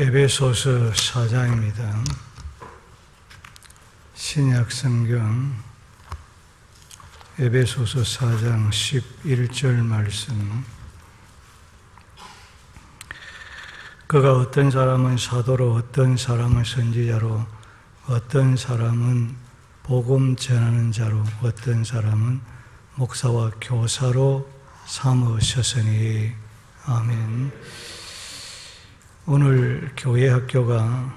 에베소서 4장입니다. 신약성경 에베소서 4장 11절 말씀. 그가 어떤 사람은 사도로, 어떤 사람은 선지자로, 어떤 사람은 복음 전하는 자로, 어떤 사람은 목사와 교사로 삼으셨으니. 아멘. 오늘 교회 학교가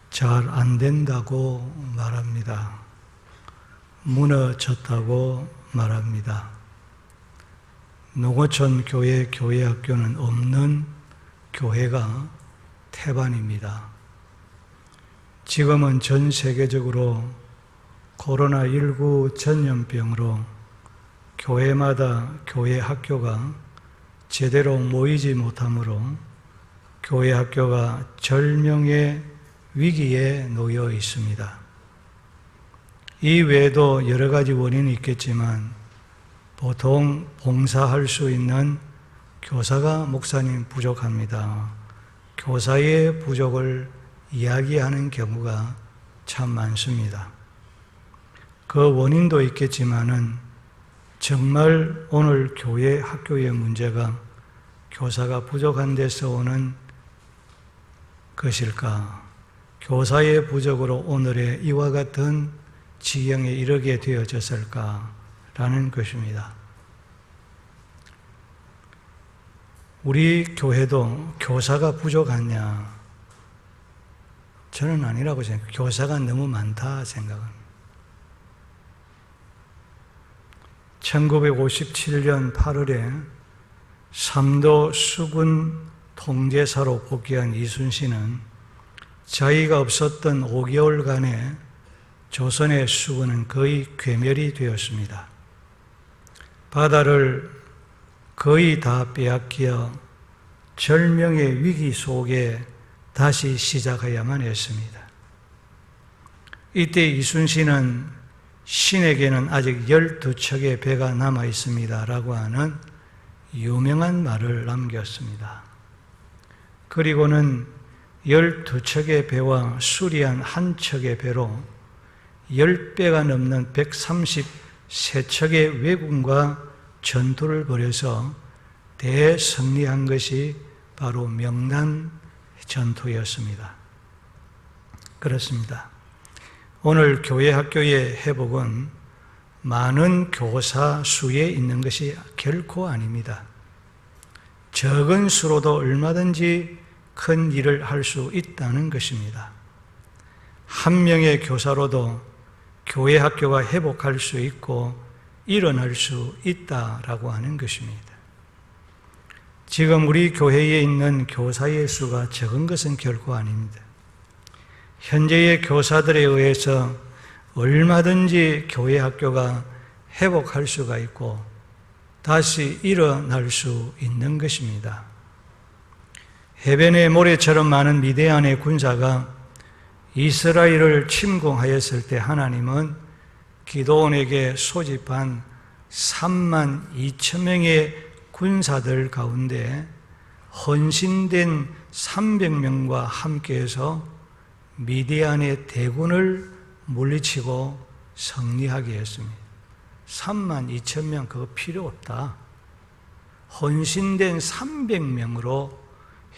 잘 안 된다고 말합니다. 무너졌다고 말합니다. 농어촌 교회 학교는 없는 교회가 태반입니다. 지금은 전 세계적으로 코로나19 전염병으로 교회마다 교회 학교가 제대로 모이지 못하므로 교회 학교가 절명의 위기에 놓여 있습니다. 이 외에도 여러 가지 원인이 있겠지만 보통 봉사할 수 있는 교사가 목사님 부족합니다. 교사의 부족을 이야기하는 경우가 참 많습니다. 그 원인도 있겠지만은 정말 오늘 교회 학교의 문제가 교사가 부족한 데서 오는 것일까? 교사의 부족으로 오늘의 이와 같은 지경에 이르게 되어졌을까라는 것입니다. 우리 교회도 교사가 부족하냐? 저는 아니라고 생각해요. 교사가 너무 많다 생각합니다. 1957년 8월에 삼도 수군 통제사로 복귀한 이순신은 자기가 없었던 5개월간의 조선의 수군은 거의 괴멸이 되었습니다. 바다를 거의 다 빼앗겨 절명의 위기 속에 다시 시작해야만 했습니다. 이때 이순신은 신에게는 아직 12척의 배가 남아 있습니다 라고 하는 유명한 말을 남겼습니다. 그리고는 12척의 배와 수리한 한 척의 배로 10배가 넘는 133척의 왜군과 전투를 벌여서 대승리한 것이 바로 명란 전투였습니다. 그렇습니다. 오늘 교회 학교의 회복은 많은 교사 수에 있는 것이 결코 아닙니다. 적은 수로도 얼마든지 큰 일을 할 수 있다는 것입니다. 한 명의 교사로도 교회 학교가 회복할 수 있고 일어날 수 있다라고 하는 것입니다. 지금 우리 교회에 있는 교사의 수가 적은 것은 결코 아닙니다. 현재의 교사들에 의해서 얼마든지 교회 학교가 회복할 수가 있고 다시 일어날 수 있는 것입니다. 해변의 모래처럼 많은 미디안의 군사가 이스라엘을 침공하였을 때 하나님은 기드온에게 소집한 3만 2천 명의 군사들 가운데 헌신된 300명과 함께해서 미디안의 대군을 물리치고 승리하게 했습니다. 3만 2천 명 그거 필요 없다. 헌신된 300명으로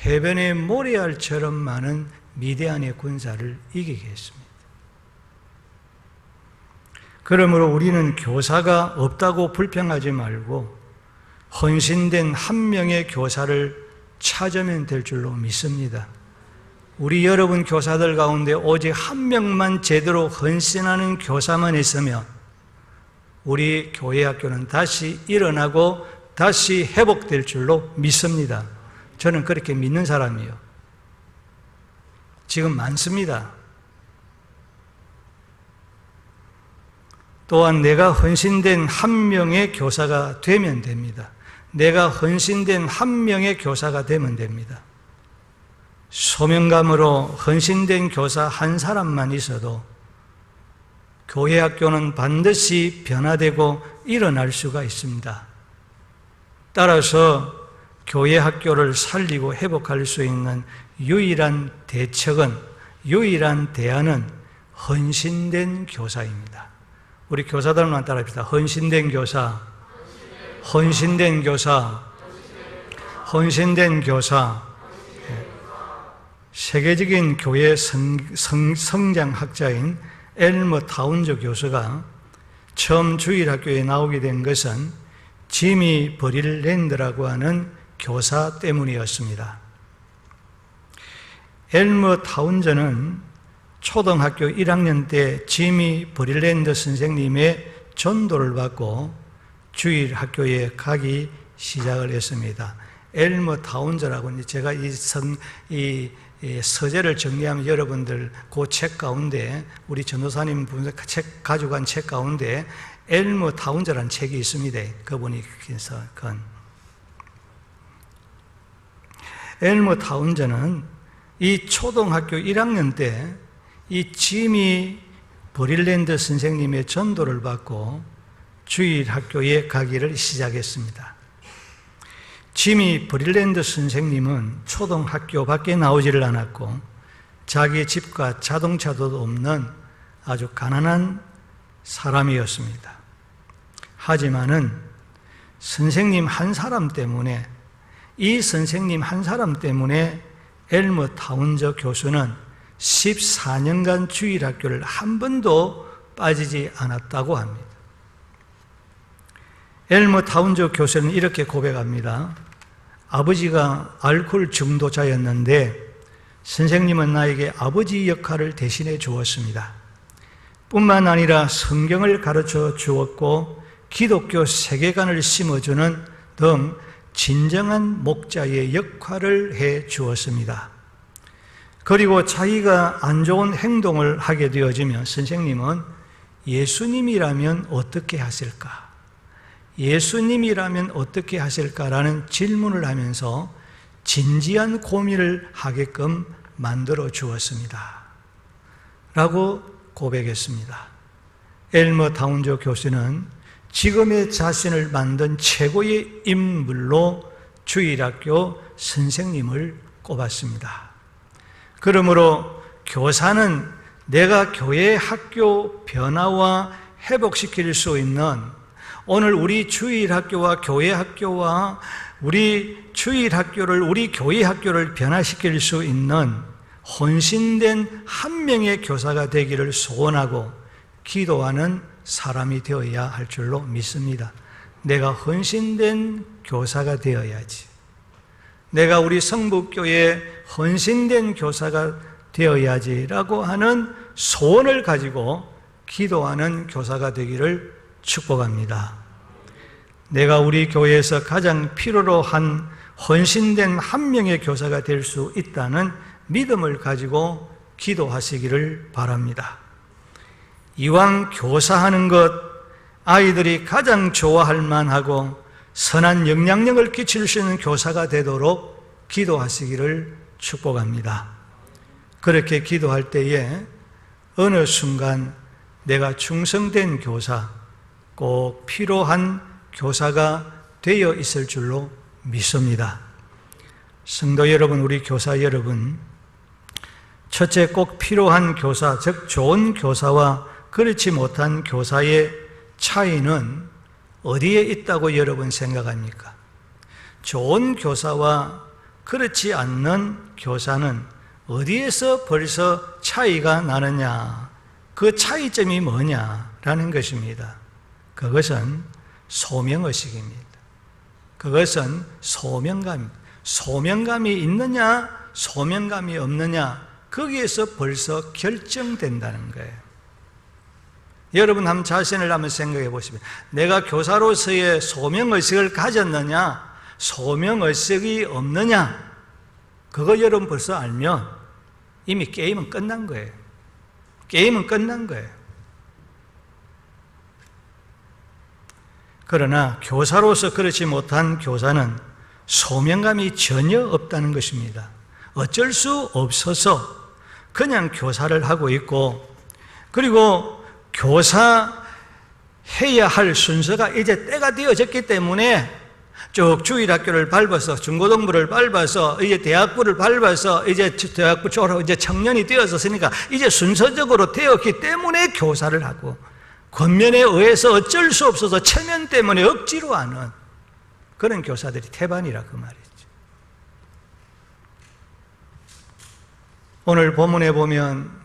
해변의 모래알처럼 많은 미디안의 군사를 이기게 했습니다. 그러므로 우리는 교사가 없다고 불평하지 말고 헌신된 한 명의 교사를 찾으면 될 줄로 믿습니다. 우리 여러분 교사들 가운데 오직 한 명만 제대로 헌신하는 교사만 있으면 우리 교회 학교는 다시 일어나고 다시 회복될 줄로 믿습니다. 저는 그렇게 믿는 사람이에요. 지금 많습니다. 또한 내가 헌신된 한 명의 교사가 되면 됩니다. 내가 헌신된 한 명의 교사가 되면 됩니다. 소명감으로 헌신된 교사 한 사람만 있어도 교회 학교는 반드시 변화되고 일어날 수가 있습니다. 따라서 교회 학교를 살리고 회복할 수 있는 유일한 대책은, 유일한 대안은 헌신된 교사입니다. 우리 교사들만 따라합시다. 헌신된 교사, 헌신된 교사, 헌신된 교사. 세계적인 교회 성장학자인 엘머 타운저 교수가 처음 주일학교에 나오게 된 것은 지미 버릴랜드라고 하는 교사 때문이었습니다. 엘머 타운저는 초등학교 1학년 때 지미 버릴랜드 선생님의 전도를 받고 주일학교에 가기 시작을 했습니다. 엘머 타운저라고, 제가 이 서재를 정리하면 여러분들 그 책 가운데, 우리 전도사님 분 책 가져간 책 가운데 엘머 타운저라는 책이 있습니다. 그분이 건 엘머 타운저는 이 초등학교 1학년 때 이 지미 버릴랜드 선생님의 전도를 받고 주일학교에 가기를 시작했습니다. 지미 버릴랜드 선생님은 초등학교 밖에 나오지를 않았고 자기 집과 자동차도 없는 아주 가난한 사람이었습니다. 하지만은 선생님 한 사람 때문에, 이 선생님 한 사람 때문에 엘머 타운저 교수는 14년간 주일학교를 한 번도 빠지지 않았다고 합니다. 엘머 타운저 교수는 이렇게 고백합니다. 아버지가 알코올 중독자였는데 선생님은 나에게 아버지 역할을 대신해 주었습니다. 뿐만 아니라 성경을 가르쳐 주었고 기독교 세계관을 심어주는 등 진정한 목자의 역할을 해 주었습니다. 그리고 자기가 안 좋은 행동을 하게 되어지면 선생님은 예수님이라면 어떻게 하실까? 예수님이라면 어떻게 하실까라는 질문을 하면서 진지한 고민을 하게끔 만들어 주었습니다. 라고 고백했습니다. 엘머 타운저 교수는 지금의 자신을 만든 최고의 인물로 주일학교 선생님을 꼽았습니다. 그러므로 교사는 내가 교회 학교 변화와 회복시킬 수 있는, 오늘 우리 주일학교와 교회 학교와 우리 주일학교를, 우리 교회 학교를 변화시킬 수 있는 헌신된 한 명의 교사가 되기를 소원하고 기도하는 사람이 되어야 할 줄로 믿습니다. 내가 헌신된 교사가 되어야지. 내가 우리 성북교회에 헌신된 교사가 되어야지라고 하는 소원을 가지고 기도하는 교사가 되기를 축복합니다. 내가 우리 교회에서 가장 필요로 한 헌신된 한 명의 교사가 될 수 있다는 믿음을 가지고 기도하시기를 바랍니다. 이왕 교사하는 것, 아이들이 가장 좋아할 만하고 선한 영향력을 끼칠 수 있는 교사가 되도록 기도하시기를 축복합니다. 그렇게 기도할 때에 어느 순간 내가 충성된 교사, 꼭 필요한 교사가 되어 있을 줄로 믿습니다. 성도 여러분, 우리 교사 여러분, 첫째, 꼭 필요한 교사, 즉 좋은 교사와 그렇지 못한 교사의 차이는 어디에 있다고 여러분 생각합니까? 좋은 교사와 그렇지 않는 교사는 어디에서 벌써 차이가 나느냐, 그 차이점이 뭐냐라는 것입니다. 그것은 소명의식입니다. 그것은 소명감입니다. 소명감이 있느냐, 소명감이 없느냐, 거기에서 벌써 결정된다는 거예요. 여러분 한번 자신을 한번 생각해 보시면, 내가 교사로서의 소명의식을 가졌느냐, 소명의식이 없느냐, 그거 여러분 벌써 알면 이미 게임은 끝난 거예요. 게임은 끝난 거예요. 그러나 교사로서 그렇지 못한 교사는 소명감이 전혀 없다는 것입니다. 어쩔 수 없어서 그냥 교사를 하고 있고, 그리고 교사 해야 할 순서가 이제 때가 되어졌기 때문에 쭉 주일학교를 밟아서 중고등부를 밟아서 이제 대학부를 밟아서 이제 대학부 졸업 이제 청년이 되었으니까 이제 순서적으로 되었기 때문에 교사를 하고 권면에 의해서 어쩔 수 없어서 체면 때문에 억지로 하는 그런 교사들이 태반이라 그 말이죠. 오늘 본문에 보면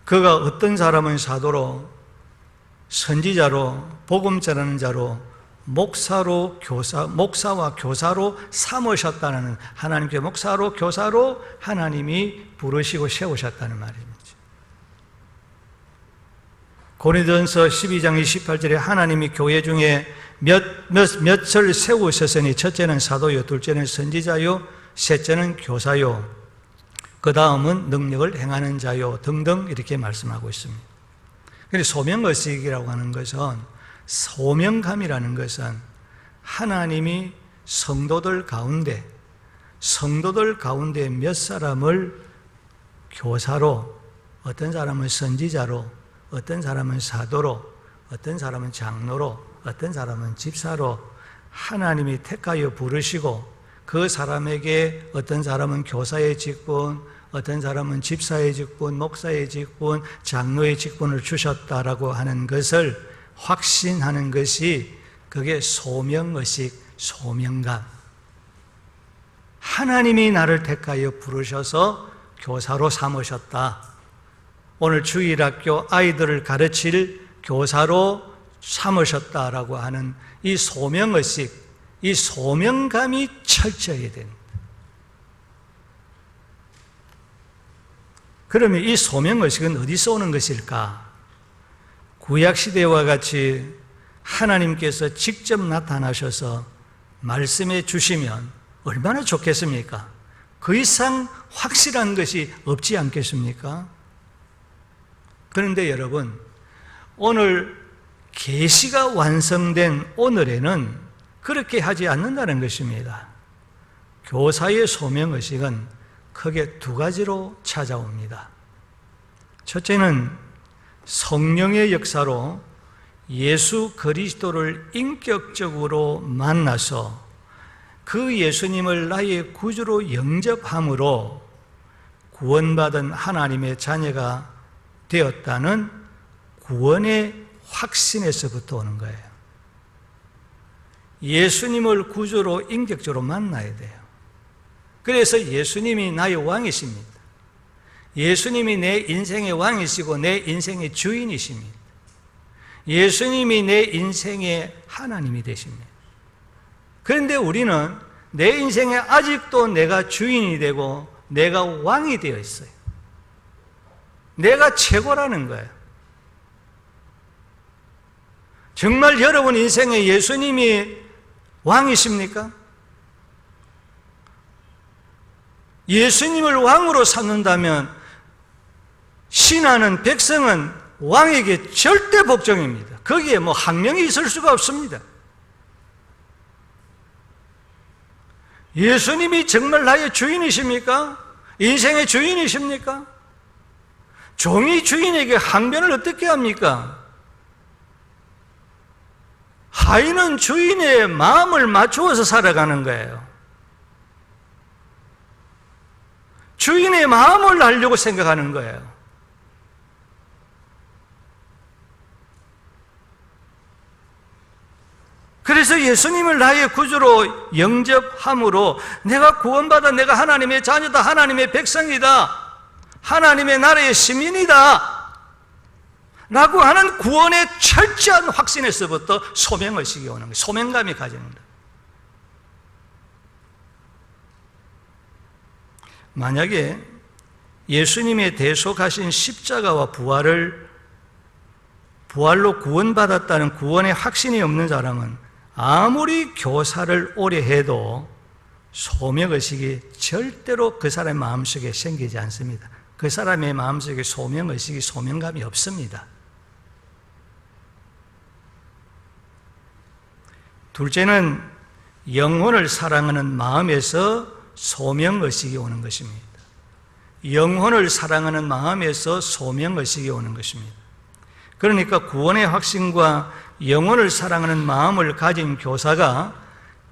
그가 어떤 사람은 사도로, 선지자로, 복음 전하는 자로, 목사와 교사로 삼으셨다는, 하나님께 목사로 교사로 하나님이 부르시고 세우셨다는 말입니다. 고린도전서 12장 28절에 하나님이 교회 중에 몇을 세우셨으니 첫째는 사도요, 둘째는 선지자요, 셋째는 교사요, 그 다음은 능력을 행하는 자요 등등 이렇게 말씀하고 있습니다. 그런데 소명의식이라고 하는 것은, 소명감이라는 것은 하나님이 성도들 가운데 몇 사람을 교사로, 어떤 사람은 선지자로, 어떤 사람은 사도로, 어떤 사람은 장로로, 어떤 사람은 집사로 하나님이 택하여 부르시고 그 사람에게 어떤 사람은 교사의 직분, 어떤 사람은 집사의 직분, 목사의 직분, 장로의 직분을 주셨다라고 하는 것을 확신하는 것이, 그게 소명의식, 소명감. 하나님이 나를 택하여 부르셔서 교사로 삼으셨다. 오늘 주일학교 아이들을 가르칠 교사로 삼으셨다라고 하는 이 소명의식, 이 소명감이 철저해야 됩니다. 그러면 이 소명의식은 어디서 오는 것일까? 구약시대와 같이 하나님께서 직접 나타나셔서 말씀해 주시면 얼마나 좋겠습니까? 그 이상 확실한 것이 없지 않겠습니까? 그런데 여러분, 오늘 계시가 완성된 오늘에는 그렇게 하지 않는다는 것입니다. 교사의 소명의식은 크게 두 가지로 찾아옵니다. 첫째는 성령의 역사로 예수 그리스도를 인격적으로 만나서 그 예수님을 나의 구주로 영접함으로 구원받은 하나님의 자녀가 되었다는 구원의 확신에서부터 오는 거예요. 예수님을 구주로 인격적으로 만나야 돼요. 그래서 예수님이 나의 왕이십니다. 예수님이 내 인생의 왕이시고 내 인생의 주인이십니다. 예수님이 내 인생의 하나님이 되십니다. 그런데 우리는 내 인생에 아직도 내가 주인이 되고 내가 왕이 되어 있어요. 내가 최고라는 거예요. 정말 여러분 인생에 예수님이 왕이십니까? 예수님을 왕으로 삼는다면 신하는, 백성은 왕에게 절대 복종입니다. 거기에 뭐 항명이 있을 수가 없습니다. 예수님이 정말 나의 주인이십니까? 인생의 주인이십니까? 종이 주인에게 항변을 어떻게 합니까? 하인은 주인의 마음을 맞추어서 살아가는 거예요. 주인의 마음을 알려고 생각하는 거예요. 그래서 예수님을 나의 구주로 영접함으로 내가 구원받아, 내가 하나님의 자녀다, 하나님의 백성이다, 하나님의 나라의 시민이다 라고 하는 구원의 철저한 확신에서부터 소명의식이 오는 거예요. 소명감이 가지는 거예요. 만약에 예수님의 대속하신 십자가와 부활로 구원받았다는 구원의 확신이 없는 사람은 아무리 교사를 오래 해도 소명의식이 절대로 그 사람의 마음속에 생기지 않습니다. 그 사람의 마음속에 소명의식이, 소명감이 없습니다. 둘째는 영혼을 사랑하는 마음에서 소명의식이 오는 것입니다. 영혼을 사랑하는 마음에서 소명의식이 오는 것입니다. 그러니까 구원의 확신과 영혼을 사랑하는 마음을 가진 교사가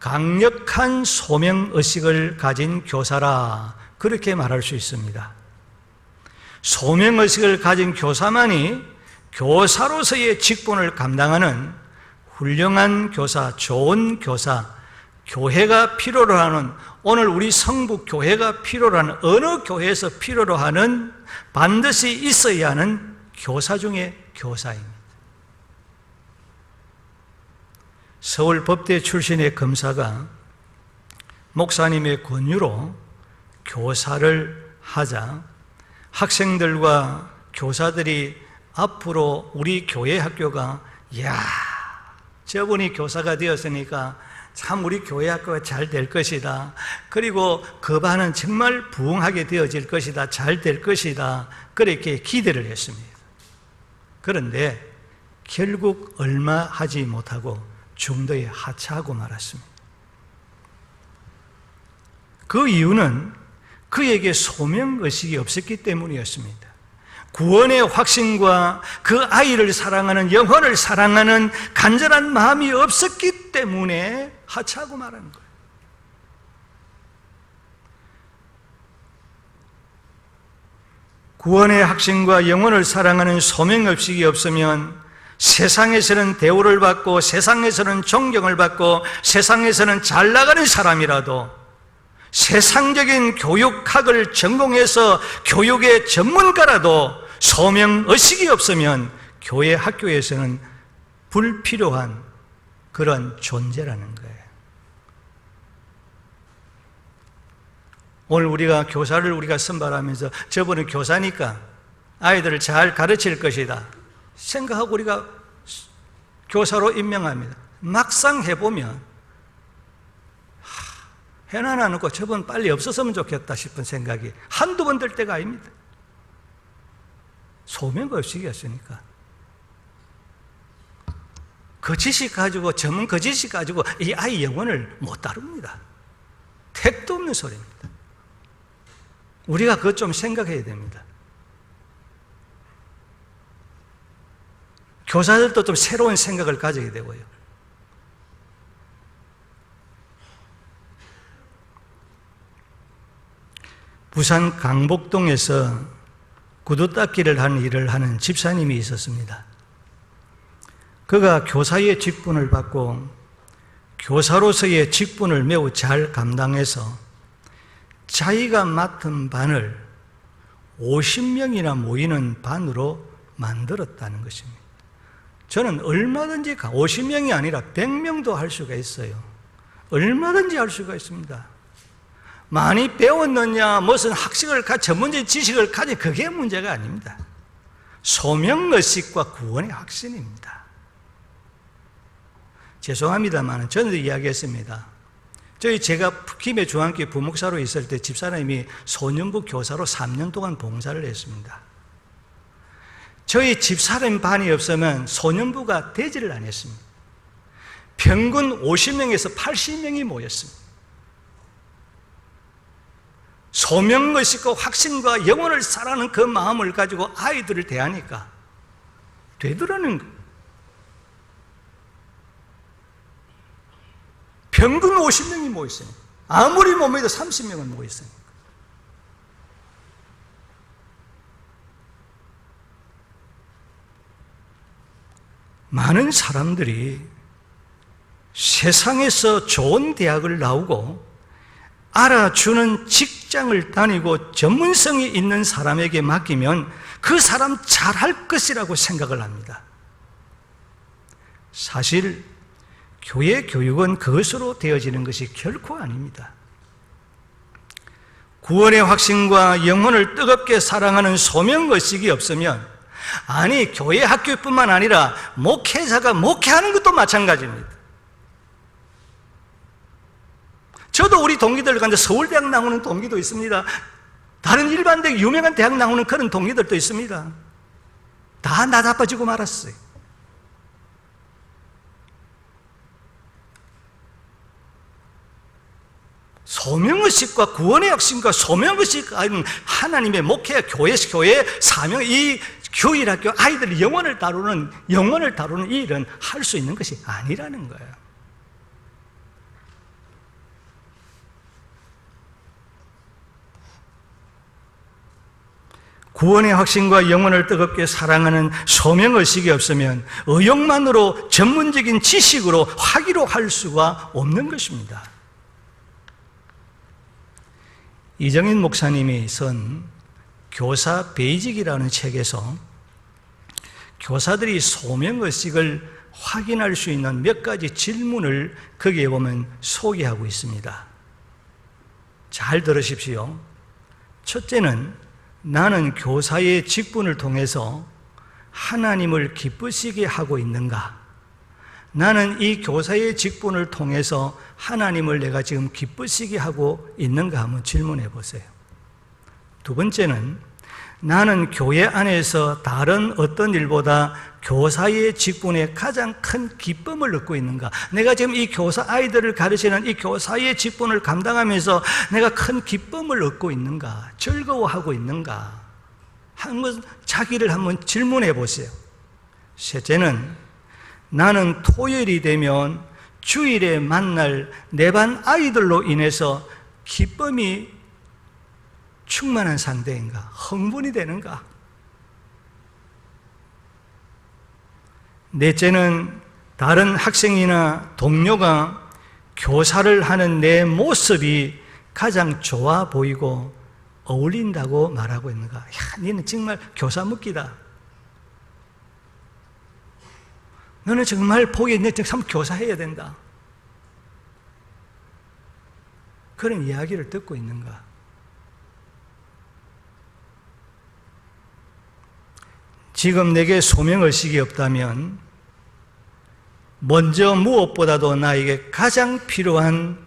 강력한 소명의식을 가진 교사라, 그렇게 말할 수 있습니다. 소명의식을 가진 교사만이 교사로서의 직분을 감당하는 훌륭한 교사, 좋은 교사, 교회가 필요로 하는, 오늘 우리 성북 교회가 필요로 하는, 어느 교회에서 필요로 하는, 반드시 있어야 하는 교사 중에 교사입니다. 서울 법대 출신의 검사가 목사님의 권유로 교사를 하자 학생들과 교사들이 앞으로 우리 교회 학교가, 이야, 저분이 교사가 되었으니까 참 우리 교회 학교가 잘 될 것이다, 그리고 그 반은 정말 부흥하게 되어질 것이다, 잘 될 것이다, 그렇게 기대를 했습니다. 그런데 결국 얼마 하지 못하고 중도에 하차하고 말았습니다. 그 이유는 그에게 소명의식이 없었기 때문이었습니다. 구원의 확신과 그 아이를 사랑하는, 영혼을 사랑하는 간절한 마음이 없었기 때문에 하차하고 말한 거예요. 구원의 확신과 영혼을 사랑하는 소명의식이 없으면 세상에서는 대우를 받고, 세상에서는 존경을 받고, 세상에서는 잘 나가는 사람이라도 세상적인 교육학을 전공해서 교육의 전문가라도 소명의식이 없으면 교회 학교에서는 불필요한 그런 존재라는 거예요. 오늘 우리가 교사를 우리가 선발하면서 저분은 교사니까 아이들을 잘 가르칠 것이다 생각하고 우리가 교사로 임명합니다. 막상 해보면 해나 나누고 저분 빨리 없었으면 좋겠다 싶은 생각이 한두 번 들 때가 아닙니다. 소명의식이었으니까. 그 지식 가지고, 전문 그 지식 가지고 이 아이 영혼을 못 다룹니다. 택도 없는 소리입니다. 우리가 그것 좀 생각해야 됩니다. 교사들도 좀 새로운 생각을 가져야 되고요. 부산 강복동에서 구두 닦기를 하는 일을 하는 집사님이 있었습니다. 그가 교사의 직분을 받고 교사로서의 직분을 매우 잘 감당해서 자기가 맡은 반을 50명이나 모이는 반으로 만들었다는 것입니다. 저는 얼마든지 50명이 아니라 100명도 할 수가 있어요. 얼마든지 할 수가 있습니다. 많이 배웠느냐, 무슨 학식을, 전문적인 지식을 가진, 그게 문제가 아닙니다. 소명의식과 구원의 확신입니다. 죄송합니다만 저는 이야기했습니다. 제가 김해 중앙교회 부목사로 있을 때 집사님이 소년부 교사로 3년 동안 봉사를 했습니다. 저희 집사님 반이 없으면 소년부가 되지를 않았습니다. 평균 50명에서 80명이 모였습니다. 소명의식과 확신과 영혼을 사랑하는 그 마음을 가지고 아이들을 대하니까 되더라는 거예요. 평균 50명이 모였으니까. 아무리 못 모여도 30명은 모였으니까. 많은 사람들이 세상에서 좋은 대학을 나오고 알아주는 직장을 다니고 전문성이 있는 사람에게 맡기면 그 사람 잘할 것이라고 생각을 합니다. 사실 교회 교육은 그것으로 되어지는 것이 결코 아닙니다. 구원의 확신과 영혼을 뜨겁게 사랑하는 소명의식이 없으면, 아니 교회 학교뿐만 아니라 목회자가 목회하는 것도 마찬가지입니다. 저도 우리 동기들 가운데 서울대학 나오는 동기도 있습니다. 다른 일반 대학, 유명한 대학 나오는 그런 동기들도 있습니다. 다 나다빠지고 말았어요. 소명의식과 구원의 확신과 소명의식은 하나님의 목회, 교회 사명, 이 교일학교 아이들 영혼을 다루는 이 일은 할 수 있는 것이 아니라는 거예요. 구원의 확신과 영혼을 뜨겁게 사랑하는 소명의식이 없으면 의욕만으로 전문적인 지식으로 확의로 할 수가 없는 것입니다. 이정인 목사님이 쓴 교사 베이직이라는 책에서 교사들이 소명의식을 확인할 수 있는 몇 가지 질문을 거기에 보면 소개하고 있습니다. 잘 들으십시오. 첫째는 나는 교사의 직분을 통해서 하나님을 기쁘시게 하고 있는가? 나는 이 교사의 직분을 통해서 하나님을 내가 지금 기쁘시게 하고 있는가 한번 질문해 보세요. 두 번째는 나는 교회 안에서 다른 어떤 일보다 교사의 직분에 가장 큰 기쁨을 얻고 있는가? 내가 지금 이 교사 아이들을 가르치는 이 교사의 직분을 감당하면서 내가 큰 기쁨을 얻고 있는가? 즐거워하고 있는가? 한번 자기를 한번 질문해 보세요. 셋째는 나는 토요일이 되면 주일에 만날 내 반 아이들로 인해서 기쁨이 충만한 상대인가? 흥분이 되는가? 넷째는 다른 학생이나 동료가 교사를 하는 내 모습이 가장 좋아 보이고 어울린다고 말하고 있는가? 야, 너는 정말 교사 묻기다. 너는 정말 보기에 너 참 교사해야 된다. 그런 이야기를 듣고 있는가? 지금 내게 소명의식이 없다면 먼저 무엇보다도 나에게 가장 필요한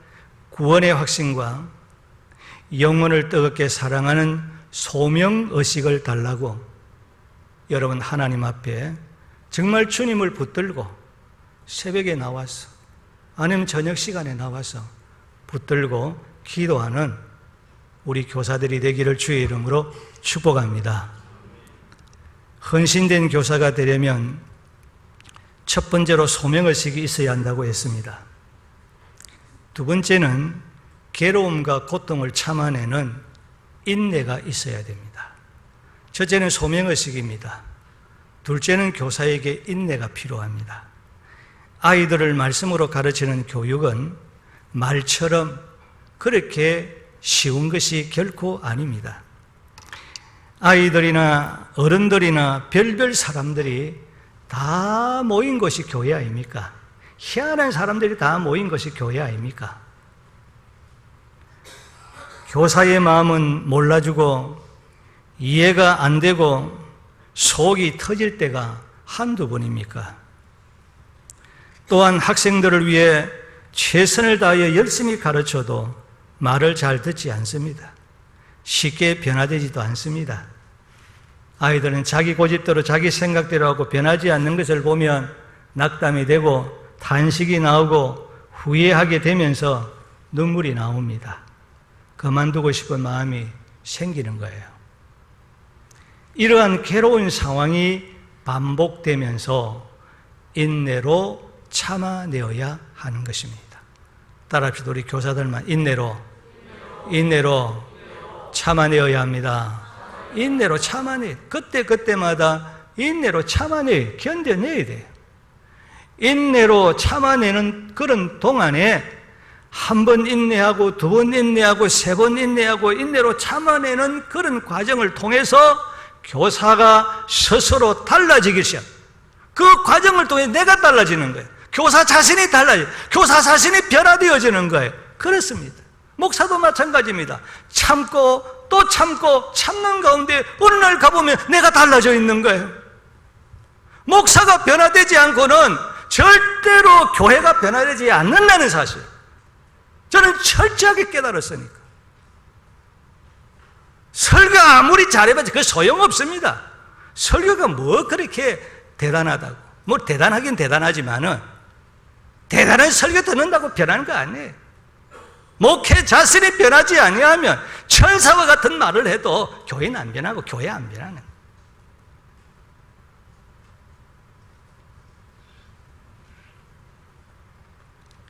구원의 확신과 영혼을 뜨겁게 사랑하는 소명의식을 달라고 여러분 하나님 앞에 정말 주님을 붙들고 새벽에 나와서 아니면 저녁 시간에 나와서 붙들고 기도하는 우리 교사들이 되기를 주의 이름으로 축복합니다. 헌신된 교사가 되려면 첫 번째로 소명의식이 있어야 한다고 했습니다. 두 번째는 괴로움과 고통을 참아내는 인내가 있어야 됩니다. 첫째는 소명의식입니다. 둘째는 교사에게 인내가 필요합니다. 아이들을 말씀으로 가르치는 교육은 말처럼 그렇게 쉬운 것이 결코 아닙니다. 아이들이나 어른들이나 별별 사람들이 다 모인 것이 교회 아닙니까? 희한한 사람들이 다 모인 것이 교회 아닙니까? 교사의 마음은 몰라주고 이해가 안 되고 속이 터질 때가 한두 번입니까? 또한 학생들을 위해 최선을 다하여 열심히 가르쳐도 말을 잘 듣지 않습니다. 쉽게 변화되지도 않습니다. 아이들은 자기 고집대로 자기 생각대로 하고 변하지 않는 것을 보면 낙담이 되고 탄식이 나오고 후회하게 되면서 눈물이 나옵니다. 그만두고 싶은 마음이 생기는 거예요. 이러한 괴로운 상황이 반복되면서 인내로 참아내어야 하는 것입니다. 따라합시다. 우리 교사들만 인내로 참아내어야 합니다. 인내로 참아내. 그때마다 인내로 참아내, 견뎌내야 돼요. 인내로 참아내는 그런 동안에 한 번 인내하고 두 번 인내하고 세 번 인내하고 인내로 참아내는 그런 과정을 통해서 교사가 스스로 달라지기 시작. 그 과정을 통해 내가 달라지는 거예요. 교사 자신이 달라져요. 교사 자신이 변화되어지는 거예요. 그렇습니다. 목사도 마찬가지입니다. 참고 또 참고 참는 가운데 어느 날 가보면 내가 달라져 있는 거예요. 목사가 변화되지 않고는 절대로 교회가 변화되지 않는다는 사실, 저는 철저하게 깨달았으니까. 설교 아무리 잘해봤자 그 소용없습니다. 설교가 뭐 그렇게 대단하다고. 뭐 대단하긴 대단하지만은 대단한 설교 듣는다고 변하는 거 아니에요. 목회 자신이 변하지 아니하면 천사와 같은 말을 해도 교회는 안 변하고 교회 안 변하는.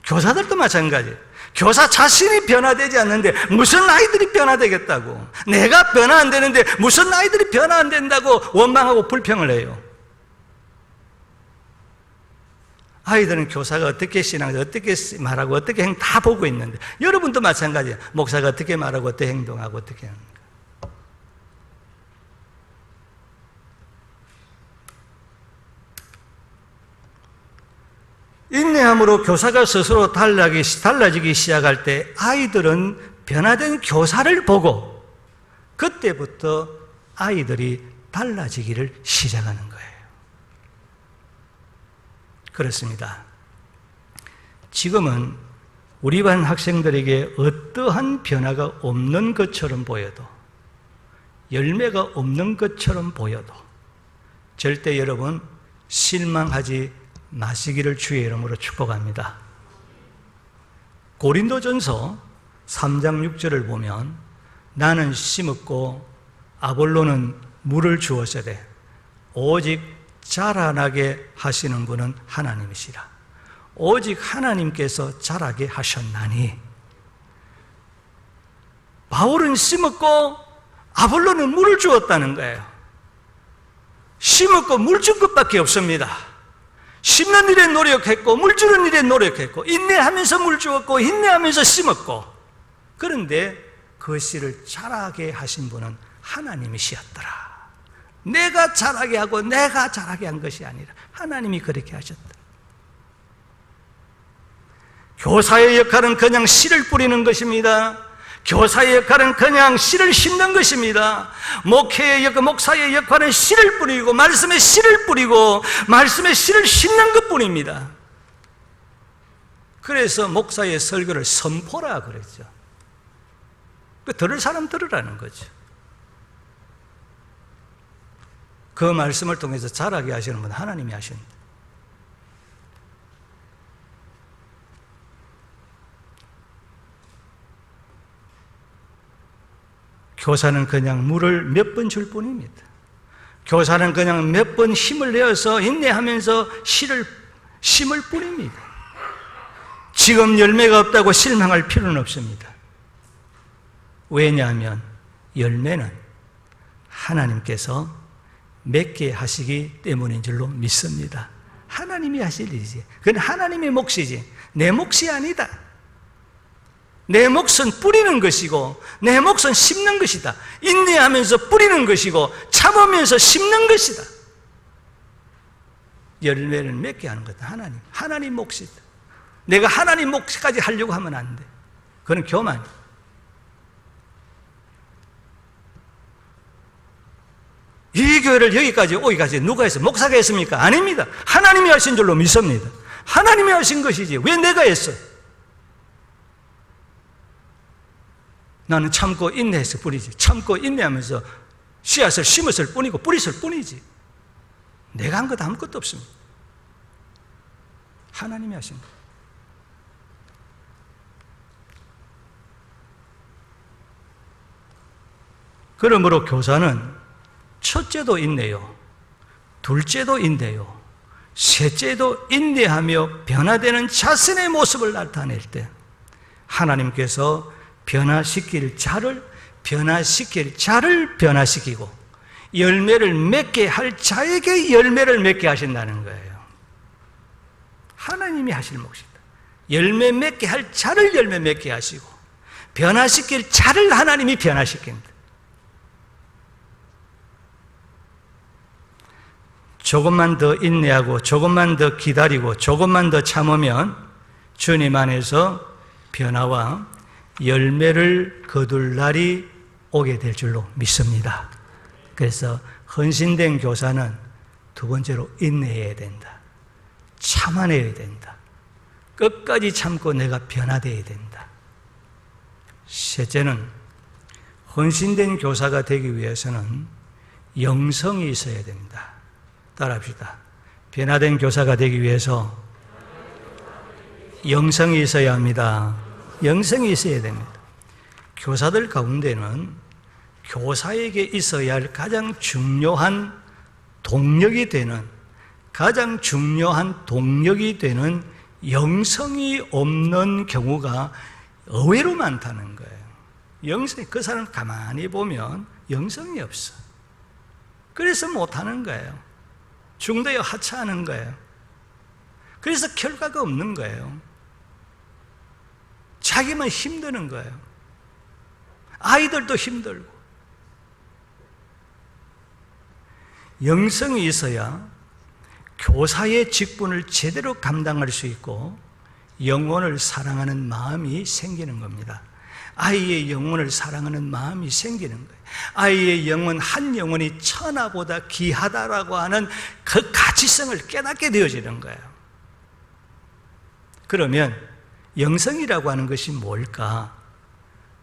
교사들도 마찬가지예요. 교사 자신이 변화되지 않는데 무슨 아이들이 변화되겠다고, 내가 변화 안 되는데 무슨 아이들이 변화 안 된다고 원망하고 불평을 해요. 아이들은 교사가 어떻게 신앙을 어떻게 말하고 어떻게 다 보고 있는데, 여러분도 마찬가지예요. 목사가 어떻게 말하고 어떻게 행동하고 어떻게 하는가. 인내함으로 교사가 스스로 달라지기 시작할 때 아이들은 변화된 교사를 보고 그때부터 아이들이 달라지기를 시작하는 거예요. 그렇습니다. 지금은 우리 반 학생들에게 어떠한 변화가 없는 것처럼 보여도, 열매가 없는 것처럼 보여도 절대 여러분 실망하지 마시기를 주의 이름으로 축복합니다. 고린도전서 3장 6절을 보면 나는 심었고 아볼로는 물을 주었으되 오직 자라나게 하시는 분은 하나님이시라. 오직 하나님께서 자라게 하셨나니. 바울은 심었고 아볼로는 물을 주었다는 거예요. 심었고 물 준 것밖에 없습니다. 심는 일에 노력했고 물 주는 일에 노력했고 인내하면서 물 주었고 인내하면서 심었고, 그런데 그 씨를 자라게 하신 분은 하나님이시었더라. 내가 자라게 하고 내가 자라게 한 것이 아니라 하나님이 그렇게 하셨다. 교사의 역할은 그냥 씨를 뿌리는 것입니다. 교사의 역할은 그냥 씨를 심는 것입니다. 목사의 역할은 씨를 뿌리고 말씀의 씨를 뿌리고 말씀의 씨를 심는 것뿐입니다. 그래서 목사의 설교를 선포라 그랬죠. 들을 사람 들으라는 거죠. 그 말씀을 통해서 자라게 하시는 분은 하나님이 하십니다. 교사는 그냥 물을 몇 번 줄 뿐입니다. 교사는 그냥 몇 번 힘을 내어서 인내하면서 씨를 심을 뿐입니다. 지금 열매가 없다고 실망할 필요는 없습니다. 왜냐하면 열매는 하나님께서 맺게 하시기 때문인 줄로 믿습니다. 하나님이 하실 일이지. 그건 하나님의 몫이지 내 몫이 아니다. 내 몫은 뿌리는 것이고 내 몫은 심는 것이다. 인내하면서 뿌리는 것이고 참으면서 심는 것이다. 열매를 맺게 하는 것은 하나님 몫이다. 내가 하나님 몫까지 하려고 하면 안 돼. 그건 교만이야. 이 교회를 여기까지 오기까지 누가 했어요? 목사가 했습니까? 아닙니다. 하나님이 하신 줄로 믿습니다. 하나님이 하신 것이지 왜 내가 했어? 나는 참고 인내해서 뿌리지. 참고 인내하면서 씨앗을 심었을 뿐이고 뿌렸을 뿐이지. 내가 한 것 아무것도 없습니다. 하나님이 하신 것. 그러므로 교사는 첫째도 인내요, 둘째도 인내요, 셋째도 인내하며 변화되는 자신의 모습을 나타낼 때 하나님께서 변화시킬 자를 변화시키고 열매를 맺게 할 자에게 열매를 맺게 하신다는 거예요. 하나님이 하실 몫이다. 열매 맺게 할 자를 열매 맺게 하시고 변화시킬 자를 하나님이 변화시킨다. 조금만 더 인내하고 조금만 더 기다리고 조금만 더 참으면 주님 안에서 변화와 열매를 거둘 날이 오게 될 줄로 믿습니다. 그래서 헌신된 교사는 두 번째로 인내해야 된다. 참아내야 된다. 끝까지 참고 내가 변화되어야 된다. 셋째는 헌신된 교사가 되기 위해서는 영성이 있어야 됩니다. 따라합시다. 변화된 교사가 되기 위해서 영성이 있어야 합니다. 영성이 있어야 됩니다. 교사들 가운데는 교사에게 있어야 할 가장 중요한 동력이 되는 영성이 없는 경우가 의외로 많다는 거예요. 영성이, 그 사람 가만히 보면 영성이 없어. 그래서 못하는 거예요. 중도에 하차하는 거예요. 그래서 결과가 없는 거예요. 자기만 힘드는 거예요. 아이들도 힘들고. 영성이 있어야 교사의 직분을 제대로 감당할 수 있고 영혼을 사랑하는 마음이 생기는 겁니다. 아이의 영혼을 사랑하는 마음이 생기는 거예요. 아이의 영혼, 한 영혼이 천하보다 귀하다라고 하는 그 가치성을 깨닫게 되어지는 거예요. 그러면 영성이라고 하는 것이 뭘까?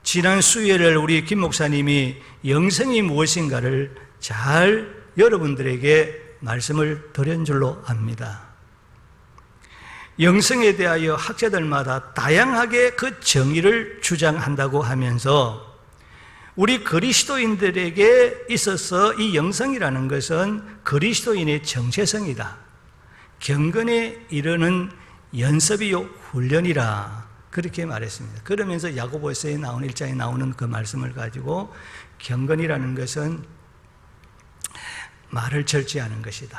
지난 수요일을 우리 김 목사님이 영성이 무엇인가를 잘 여러분들에게 말씀을 드린 줄로 압니다. 영성에 대하여 학자들마다 다양하게 그 정의를 주장한다고 하면서 우리 그리스도인들에게 있어서 이 영성이라는 것은 그리스도인의 정체성이다. 경건에 이르는 연습이요 훈련이라 그렇게 말했습니다. 그러면서 야고보서에 나오는 1장에 나오는 그 말씀을 가지고 경건이라는 것은 말을 절제하는 것이다.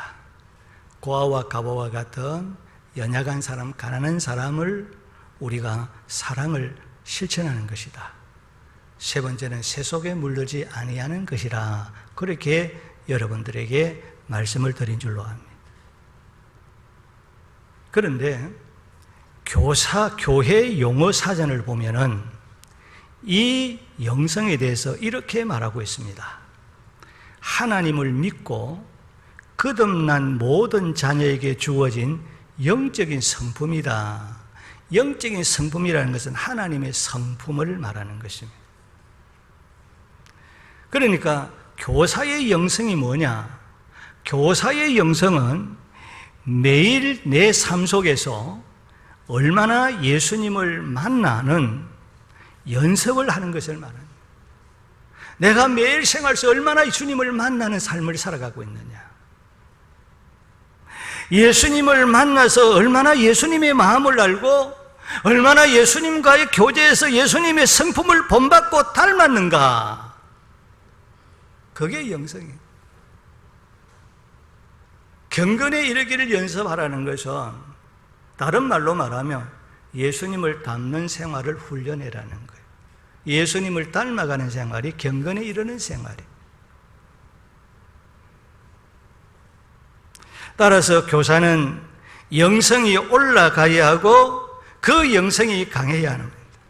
고아와 가보와 같은 연약한 사람, 가난한 사람을 우리가 사랑을 실천하는 것이다. 세 번째는 새 속에 물들지 아니하는 것이라 그렇게 여러분들에게 말씀을 드린 줄로 압니다. 그런데 교회 용어 사전을 보면은 이 영성에 대해서 이렇게 말하고 있습니다. 하나님을 믿고 거듭난 모든 자녀에게 주어진 영적인 성품이다. 영적인 성품이라는 것은 하나님의 성품을 말하는 것입니다. 그러니까 교사의 영성이 뭐냐? 교사의 영성은 매일 내 삶 속에서 얼마나 예수님을 만나는 연습을 하는 것을 말합니다. 내가 매일 생활 속 얼마나 주님을 만나는 삶을 살아가고 있느냐? 예수님을 만나서 얼마나 예수님의 마음을 알고 얼마나 예수님과의 교제에서 예수님의 성품을 본받고 닮았는가? 그게 영성이에요. 경건에 이르기를 연습하라는 것은 다른 말로 말하면 예수님을 닮는 생활을 훈련해라는 거예요. 예수님을 닮아가는 생활이 경건에 이르는 생활이에요. 따라서 교사는 영성이 올라가야 하고 그 영성이 강해야 하는 겁니다.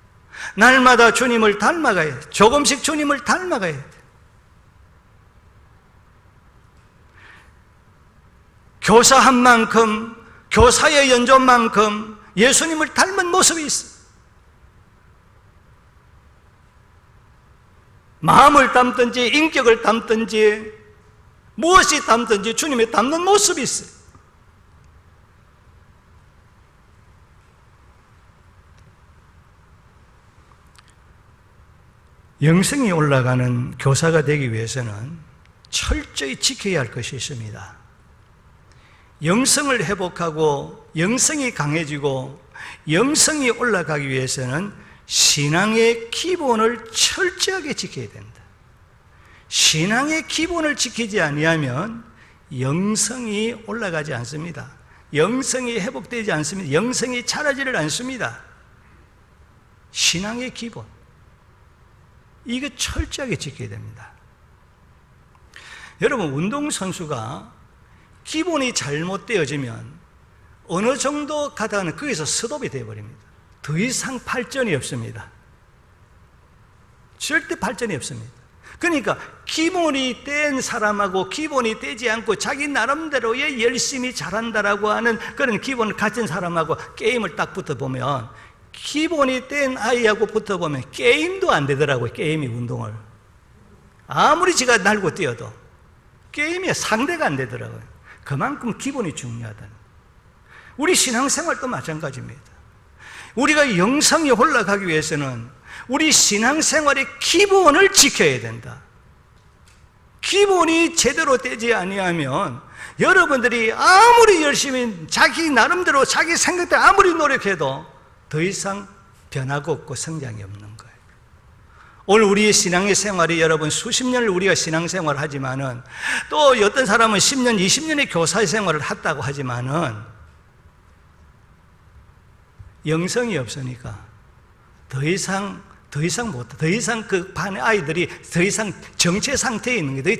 날마다 주님을 닮아가야 돼. 조금씩 주님을 닮아가야 돼. 교사한 만큼, 교사의 연조만큼 예수님을 닮은 모습이 있어. 마음을 담든지 인격을 담든지 무엇이 담든지 주님의 닮는 모습이 있어요. 영성이 올라가는 교사가 되기 위해서는 철저히 지켜야 할 것이 있습니다. 영성을 회복하고 영성이 강해지고 영성이 올라가기 위해서는 신앙의 기본을 철저하게 지켜야 된다. 신앙의 기본을 지키지 아니하면 영성이 올라가지 않습니다. 영성이 회복되지 않습니다. 영성이 자라지를 않습니다. 신앙의 기본, 이거 철저하게 지켜야 됩니다. 여러분, 운동선수가 기본이 잘못되어지면 어느 정도 가다가는 거기서 스톱이 되어버립니다. 더 이상 발전이 없습니다. 절대 발전이 없습니다. 그러니까 기본이 된 사람하고 기본이 되지 않고 자기 나름대로의 열심히 잘한다라고 하는 그런 기본을 가진 사람하고 게임을 딱 붙어보면 기본이 된 아이하고 붙어보면 게임도 안 되더라고요. 게임이 운동을 아무리 지가 날고 뛰어도 게임이 상대가 안 되더라고요. 그만큼 기본이 중요하다는. 우리 신앙생활도 마찬가지입니다. 우리가 영성이 올라가기 위해서는 우리 신앙생활의 기본을 지켜야 된다. 기본이 제대로 되지 아니하면 여러분들이 아무리 열심히 자기 나름대로 자기 생각대로 아무리 노력해도 더 이상 변화가 없고 성장이 없는 거예요. 오늘 우리의 신앙의 생활이 여러분 수십 년을 우리가 신앙생활을 하지만은 또 어떤 사람은 10년, 20년의 교사의 생활을 했다고 하지만은 영성이 없으니까 더 이상 그 반의 아이들이 더 이상 정체 상태에 있는 거예요.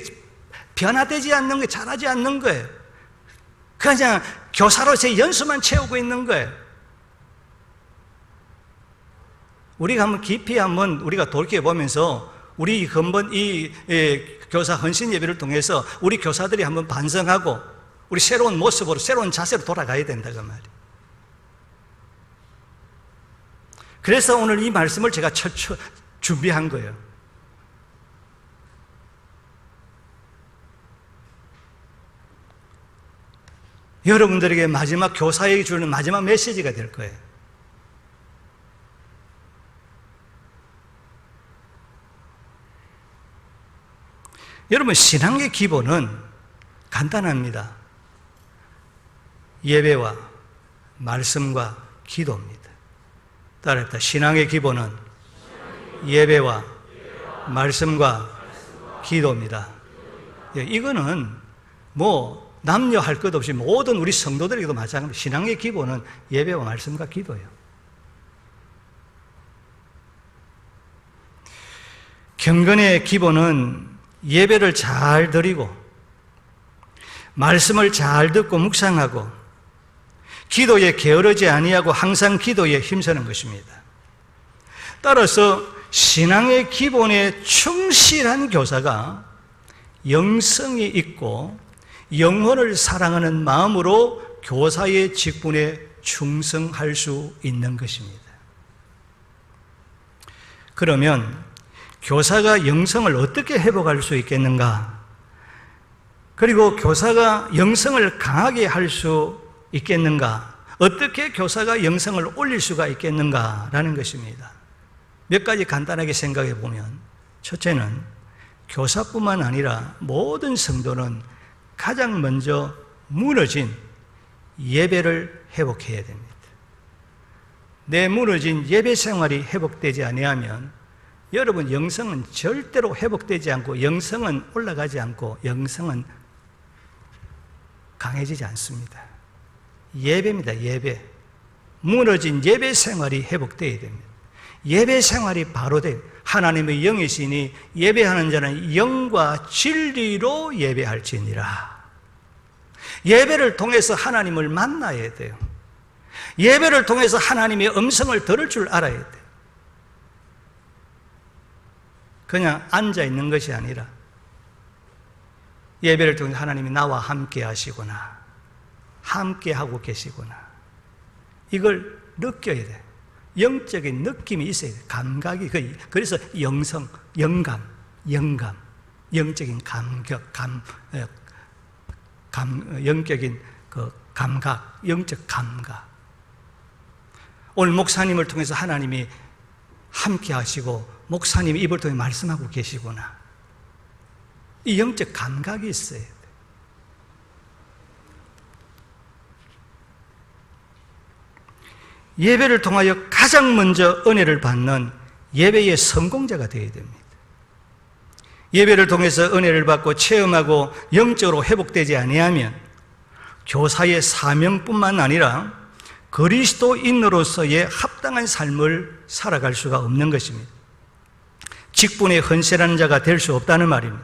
변화되지 않는 거예요. 자라지 않는 거예요. 그냥 교사로서의 연수만 채우고 있는 거예요. 우리가 한번 깊이 우리가 돌이켜보면서 우리 근본 이 교사 헌신 예배를 통해서 우리 교사들이 한번 반성하고 우리 새로운 모습으로 새로운 자세로 돌아가야 된다 그 말이에요. 그래서 오늘 이 말씀을 제가 준비한 거예요. 여러분들에게 마지막 교사에게 주는 마지막 메시지가 될 거예요. 여러분, 신앙의 기본은 간단합니다. 예배와 말씀과 기도입니다. 따라합니다. 신앙의 기본은 예배와 말씀과 기도입니다. 이거는 남녀 할 것 없이 모든 우리 성도들에게도 마찬가지입니다. 신앙의 기본은 예배와 말씀과 기도예요. 경건의 기본은 예배를 잘 드리고 말씀을 잘 듣고 묵상하고 기도에 게으르지 아니하고 항상 기도에 힘쓰는 것입니다. 따라서 신앙의 기본에 충실한 교사가 영성이 있고 영혼을 사랑하는 마음으로 교사의 직분에 충성할 수 있는 것입니다. 그러면 교사가 영성을 어떻게 회복할 수 있겠는가? 그리고 교사가 영성을 강하게 할 수 있겠는가? 어떻게 교사가 영성을 올릴 수가 있겠는가라는 것입니다. 몇 가지 간단하게 생각해 보면, 첫째는 교사뿐만 아니라 모든 성도는 가장 먼저 무너진 예배를 회복해야 됩니다. 내 무너진 예배 생활이 회복되지 아니하면 여러분 영성은 절대로 회복되지 않고 영성은 올라가지 않고 영성은 강해지지 않습니다. 예배입니다. 예배. 무너진 예배 생활이 회복되어야 됩니다. 예배 생활이 바로 돼. 하나님의 영이시니 예배하는 자는 영과 진리로 예배할지니라. 예배를 통해서 하나님을 만나야 돼요. 예배를 통해서 하나님의 음성을 들을 줄 알아야 돼요. 그냥 앉아 있는 것이 아니라 예배를 통해서 하나님이 나와 함께 하시구나, 함께 하고 계시구나, 이걸 느껴야 돼요. 영적인 느낌이 있어야 돼요. 감각이. 그래서 영성, 영감, 영적인 영적인 그 감각, 영적 감각. 오늘 목사님을 통해서 하나님이 함께 하시고 목사님이 입을 통해 말씀하고 계시구나, 이 영적 감각이 있어야 돼요. 예배를 통하여 가장 먼저 은혜를 받는 예배의 성공자가 되어야 됩니다. 예배를 통해서 은혜를 받고 체험하고 영적으로 회복되지 아니하면 교사의 사명뿐만 아니라 그리스도인으로서의 합당한 삶을 살아갈 수가 없는 것입니다. 직분에 헌신하는 자가 될 수 없다는 말입니다.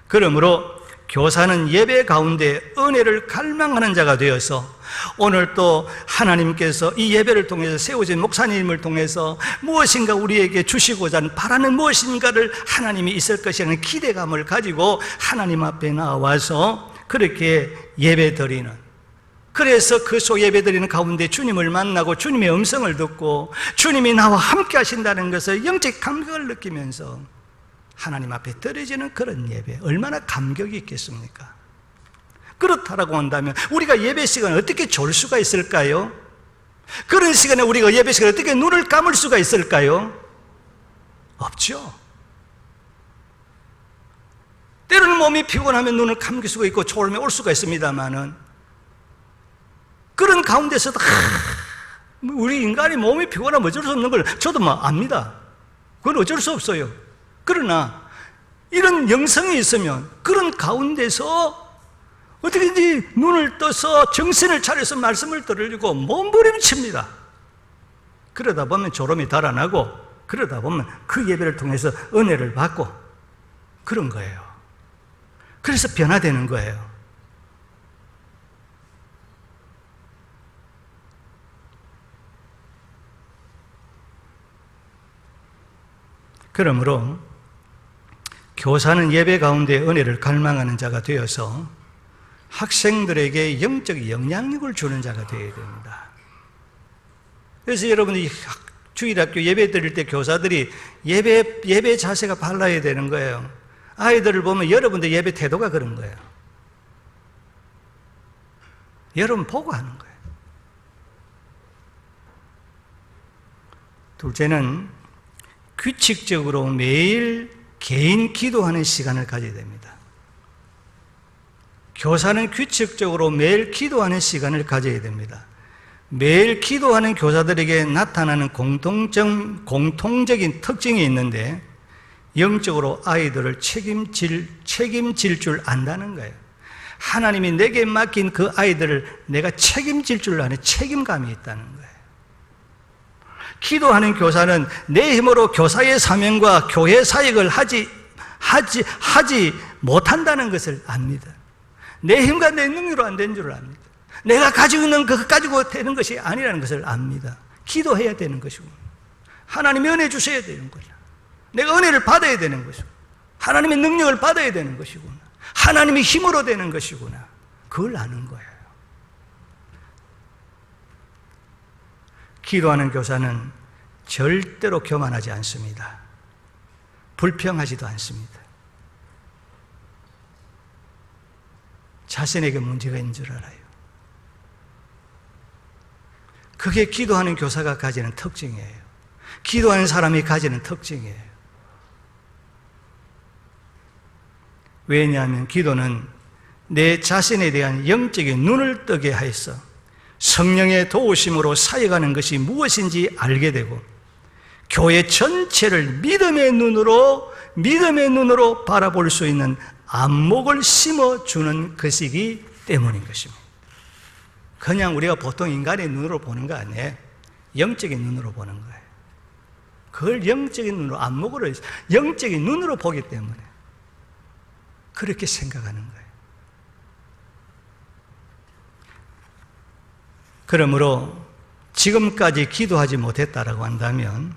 그러므로 교사는 예배 가운데 은혜를 갈망하는 자가 되어서 오늘 또 하나님께서 이 예배를 통해서 세우신 목사님을 통해서 무엇인가 우리에게 주시고자 바라는 무엇인가를 하나님이 있을 것이라는 기대감을 가지고 하나님 앞에 나와서 그렇게 예배 드리는, 그래서 그 속 예배 드리는 가운데 주님을 만나고 주님의 음성을 듣고 주님이 나와 함께 하신다는 것을 영적 감격을 느끼면서 하나님 앞에 드려지는 그런 예배, 얼마나 감격이 있겠습니까? 그렇다라고 한다면 우리가 예배 시간을 어떻게 졸 수가 있을까요? 그런 시간에 우리가 예배 시간에 어떻게 눈을 감을 수가 있을까요? 없죠. 때로는 몸이 피곤하면 눈을 감길 수가 있고 졸음이 올 수가 있습니다만은 그런 가운데서도 우리 인간이 몸이 피곤하면 어쩔 수 없는 걸 저도 압니다. 그건 어쩔 수 없어요. 그러나 이런 영성이 있으면 그런 가운데서 어떻게든지 눈을 떠서 정신을 차려서 말씀을 들으려고 몸부림칩니다. 그러다 보면 졸음이 달아나고, 그러다 보면 그 예배를 통해서 은혜를 받고 그런 거예요. 그래서 변화되는 거예요. 그러므로 교사는 예배 가운데 은혜를 갈망하는 자가 되어서 학생들에게 영적 영향력을 주는 자가 되어야 됩니다. 그래서 여러분이 주일학교 예배 드릴 때 교사들이 예배 자세가 발라야 되는 거예요. 아이들을 보면 여러분들 예배 태도가 그런 거예요. 여러분 보고 하는 거예요. 둘째는 규칙적으로 매일 개인 기도하는 시간을 가져야 됩니다. 교사는 규칙적으로 매일 기도하는 시간을 가져야 됩니다. 매일 기도하는 교사들에게 나타나는 공통적인 특징이 있는데, 영적으로 아이들을 책임질 줄 안다는 거예요. 하나님이 내게 맡긴 그 아이들을 내가 책임질 줄 아는 책임감이 있다는 거예요. 기도하는 교사는 내 힘으로 교사의 사명과 교회 사역을 하지 못한다는 것을 압니다. 내 힘과 내 능력으로 안 되는 줄 압니다. 내가 가지고 있는 것 가지고 되는 것이 아니라는 것을 압니다. 기도해야 되는 것이고, 하나님이 은혜 주셔야 되는 거죠. 내가 은혜를 받아야 되는 것이고, 하나님의 능력을 받아야 되는 것이구나, 하나님의 힘으로 되는 것이구나, 그걸 아는 거예요. 기도하는 교사는 절대로 교만하지 않습니다. 불평하지도 않습니다. 자신에게 문제가 있는 줄 알아요. 그게 기도하는 교사가 가지는 특징이에요. 기도하는 사람이 가지는 특징이에요. 왜냐하면 기도는 내 자신에 대한 영적인 눈을 뜨게 하여서 성령의 도우심으로 사역하는 것이 무엇인지 알게 되고, 교회 전체를 믿음의 눈으로 바라볼 수 있는 안목을 심어주는 것이기 때문인 것입니다. 그냥 우리가 보통 인간의 눈으로 보는 거 아니에요. 영적인 눈으로 보는 거예요. 그걸 영적인 눈으로, 안목으로, 영적인 눈으로 보기 때문에 그렇게 생각하는 거예요. 그러므로 지금까지 기도하지 못했다라고 한다면,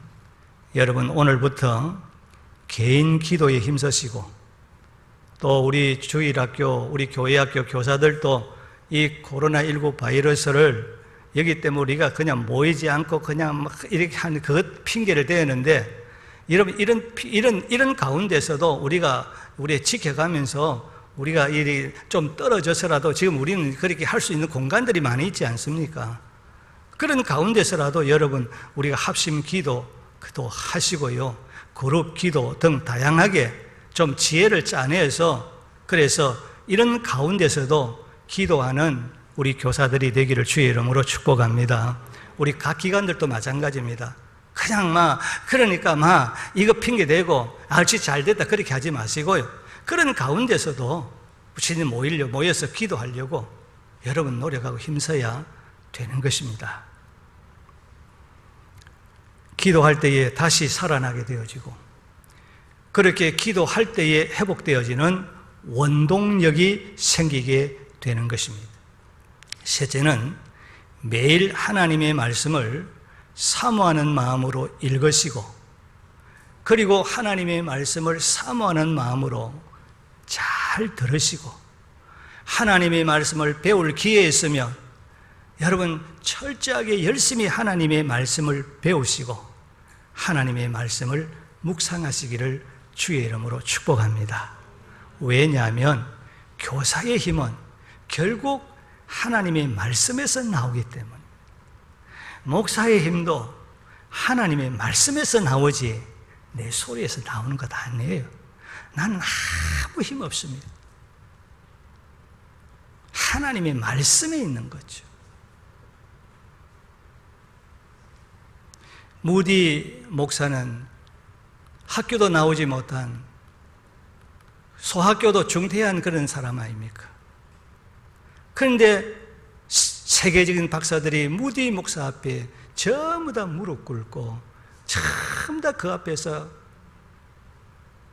여러분 오늘부터 개인 기도에 힘쓰시고, 또 우리 주일학교, 우리 교회학교 교사들도 이 코로나19 바이러스를 여기 때문에 우리가 그냥 모이지 않고 그냥 막 이렇게 하는 그것 핑계를 대는데, 여러분 이런 가운데서도 우리가 지켜가면서 우리가 좀 떨어져서라도 지금 우리는 그렇게 할 수 있는 공간들이 많이 있지 않습니까? 그런 가운데서라도 여러분 우리가 합심 기도도 하시고요, 그룹 기도 등 다양하게 좀 지혜를 짜내서, 그래서 이런 가운데서도 기도하는 우리 교사들이 되기를 주의 이름으로 축복합니다. 우리 각 기관들도 마찬가지입니다. 그냥 그러니까 이거 핑계 대고 알지 잘 됐다 그렇게 하지 마시고요, 그런 가운데서도 우리는 모여서 기도하려고 여러분 노력하고 힘써야 되는 것입니다. 기도할 때에 다시 살아나게 되어지고, 그렇게 기도할 때에 회복되어지는 원동력이 생기게 되는 것입니다. 셋째는 매일 하나님의 말씀을 사모하는 마음으로 읽으시고, 그리고 하나님의 말씀을 사모하는 마음으로 잘 들으시고, 하나님의 말씀을 배울 기회에 있으면 여러분 철저하게 열심히 하나님의 말씀을 배우시고 하나님의 말씀을 묵상하시기를 주의 이름으로 축복합니다. 왜냐하면 교사의 힘은 결국 하나님의 말씀에서 나오기 때문에, 목사의 힘도 하나님의 말씀에서 나오지 내 소리에서 나오는 것 아니에요. 나는 아무 힘 없습니다. 하나님의 말씀에 있는 거죠. 무디 목사는 학교도 나오지 못한 소학교도 중퇴한 그런 사람 아닙니까? 그런데 세계적인 박사들이 무디 목사 앞에 전부 다 무릎 꿇고 전부 다 그 앞에서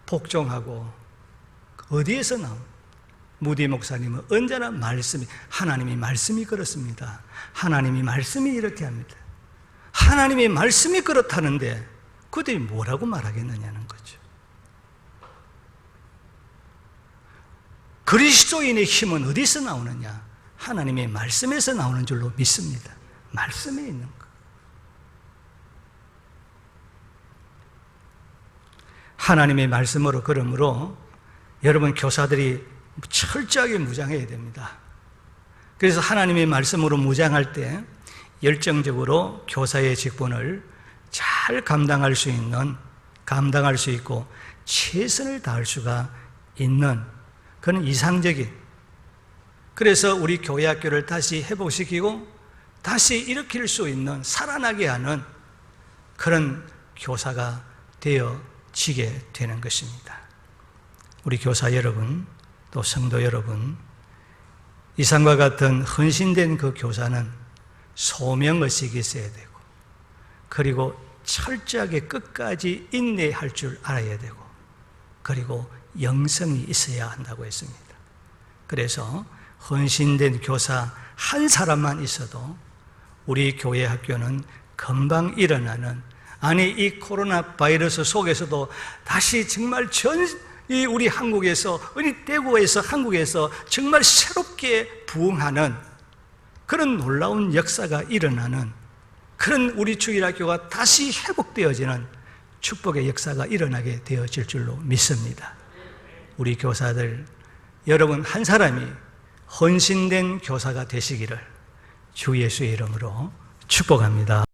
복종하고, 어디에서 나온? 무디 목사님은 언제나 말씀이, 하나님이 말씀이 그렇습니다. 하나님이 말씀이 이렇게 합니다. 하나님의 말씀이 그렇다는데 그들이 뭐라고 말하겠느냐는 거죠. 그리스도인의 힘은 어디서 나오느냐? 하나님의 말씀에서 나오는 줄로 믿습니다. 말씀에 있는 것. 하나님의 말씀으로, 그러므로 여러분 교사들이 철저하게 무장해야 됩니다. 그래서 하나님의 말씀으로 무장할 때 열정적으로 교사의 직분을 잘 감당할 수 있고 최선을 다할 수가 있는 그런 이상적인, 그래서 우리 교회 학교를 다시 회복시키고 다시 일으킬 수 있는, 살아나게 하는 그런 교사가 되어지게 되는 것입니다. 우리 교사 여러분, 또 성도 여러분, 이상과 같은 헌신된 그 교사는 소명의식이 있어야 되고, 그리고 철저하게 끝까지 인내할 줄 알아야 되고, 그리고 영성이 있어야 한다고 했습니다. 그래서 헌신된 교사 한 사람만 있어도 우리 교회 학교는 금방 일어나는, 아니 이 코로나 바이러스 속에서도 다시 정말 우리 한국에서, 우리 대구에서, 한국에서 정말 새롭게 부흥하는 그런 놀라운 역사가 일어나는, 그런 우리 주일학교가 다시 회복되어지는 축복의 역사가 일어나게 되어질 줄로 믿습니다. 우리 교사들, 여러분 한 사람이 헌신된 교사가 되시기를 주 예수의 이름으로 축복합니다.